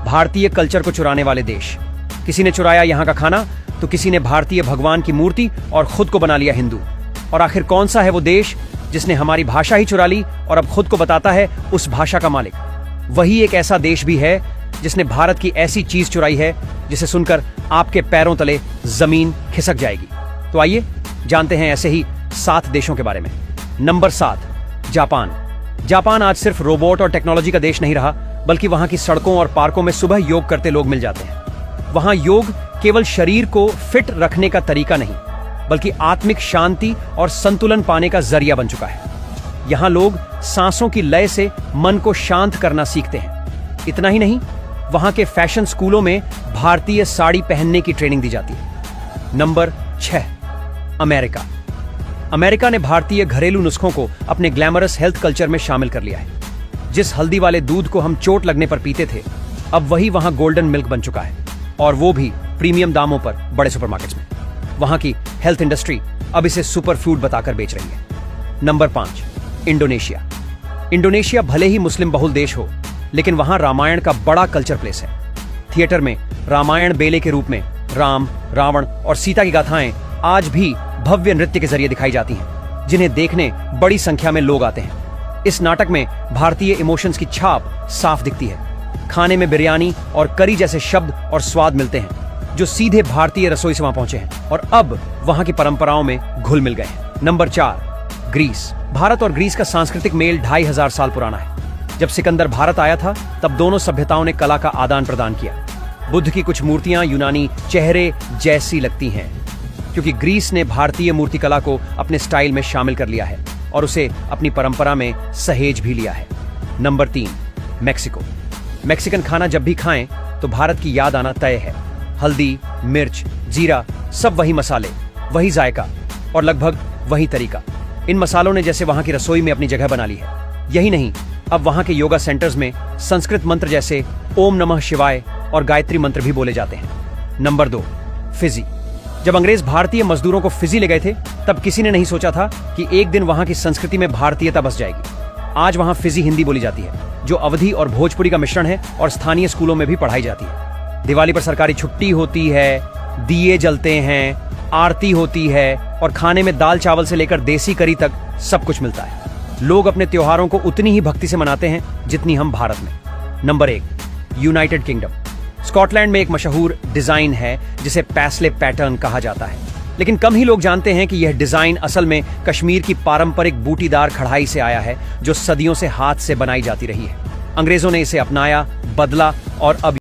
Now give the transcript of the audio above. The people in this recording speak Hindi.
भारतीय कल्चर को चुराने वाले देश। किसी ने चुराया यहाँ का खाना, तो किसी ने भारतीय भगवान की मूर्ति और खुद को बना लिया हिंदू। और आखिर कौन सा है वो देश जिसने हमारी भाषा ही चुरा ली और अब खुद को बताता है उस भाषा का मालिक? वही एक ऐसा देश भी है जिसने भारत की ऐसी चीज चुराई है जिसे सुनकर आपके पैरों तले जमीन खिसक जाएगी। तो आइए जानते हैं ऐसे ही 7 देशों के बारे में। Number 7, Japan. जापान आज सिर्फ रोबोट और टेक्नोलॉजी का देश नहीं रहा, बल्कि वहां की सड़कों और पार्कों में सुबह योग करते लोग मिल जाते हैं। वहां योग केवल शरीर को फिट रखने का तरीका नहीं, बल्कि आत्मिक शांति और संतुलन पाने का जरिया बन चुका है। यहां लोग सांसों की लय से मन को शांत करना सीखते हैं। इतना ही नहीं, वहां के फैशन स्कूलों में भारतीय साड़ी पहनने की ट्रेनिंग दी जाती है। Number 6, America. अमेरिका ने भारतीय घरेलू नुस्खों को अपने ग्लैमरस हेल्थ कल्चर में शामिल कर लिया है। जिस हल्दी वाले दूध को हम चोट लगने पर पीते थे, अब वही वहां गोल्डन मिल्क बन चुका है, और वो भी प्रीमियम दामों पर बड़े सुपरमार्केट्स में। वहां की हेल्थ इंडस्ट्री अब इसे सुपर फूड बताकर बेच रही है। Number 5, Indonesia. इंडोनेशिया भले ही मुस्लिम बहुल देश हो, लेकिन वहां रामायण का बड़ा कल्चर प्लेस है। थिएटर में रामायण बेले के रूप में राम, रावण और सीता की गाथाएं आज भी भव्य नृत्य के जरिए दिखाई जाती हैं, जिन्हें देखने बड़ी संख्या में लोग आते हैं। इस नाटक में भारतीय इमोशंस की छाप साफ दिखती है। खाने में बिरयानी और करी जैसे शब्द और स्वाद मिलते हैं जो सीधे भारतीय रसोई से वहां पहुंचे हैं और अब वहां की परंपराओं में घुल मिल गए हैं। Number 4, Greece. भारत और ग्रीस का सांस्कृतिक मेल 2500 साल पुराना है। जब सिकंदर भारत आया था, तब दोनों सभ्यताओं ने कला का आदान प्रदान किया। बुद्ध की कुछ मूर्तियां यूनानी चेहरे जैसी लगती हैं, क्योंकि ग्रीस ने भारतीय मूर्तिकला को अपने स्टाइल में शामिल कर लिया है और उसे अपनी परंपरा में सहेज भी लिया है। Number 3, Mexico. मेक्सिकन खाना जब भी खाएं तो भारत की याद आना तय है। हल्दी, मिर्च, जीरा, सब वही मसाले, वही जायका और लगभग वही तरीका। इन मसालों ने जैसे वहां की रसोई में अपनी जगह बना ली है। यही नहीं, अब वहां के योगा सेंटर्स में संस्कृत मंत्र जैसे ओम नमः शिवाय और गायत्री मंत्र भी बोले जाते हैं। Number 2, Fiji. जब अंग्रेज भारतीय मजदूरों को फिजी ले गए थे, तब किसी ने नहीं सोचा था कि एक दिन वहां की संस्कृति में भारतीयता बस जाएगी। आज वहां फिजी हिंदी बोली जाती है, जो अवधी और भोजपुरी का मिश्रण है और स्थानीय स्कूलों में भी पढ़ाई जाती है। दिवाली पर सरकारी छुट्टी होती है, दिए जलते हैं, आरती होती है और खाने में दाल चावल से लेकर देसी करी तक सब कुछ मिलता है। लोग अपने त्योहारों को उतनी ही भक्ति से मनाते हैं जितनी हम भारत में। Number 1, United kingdom. स्कॉटलैंड में एक मशहूर डिजाइन है जिसे पैस्ले पैटर्न कहा जाता है, लेकिन कम ही लोग जानते हैं कि यह डिजाइन असल में कश्मीर की पारंपरिक बूटीदार कढ़ाई से आया है, जो सदियों से हाथ से बनाई जाती रही है। अंग्रेजों ने इसे अपनाया, बदला और अब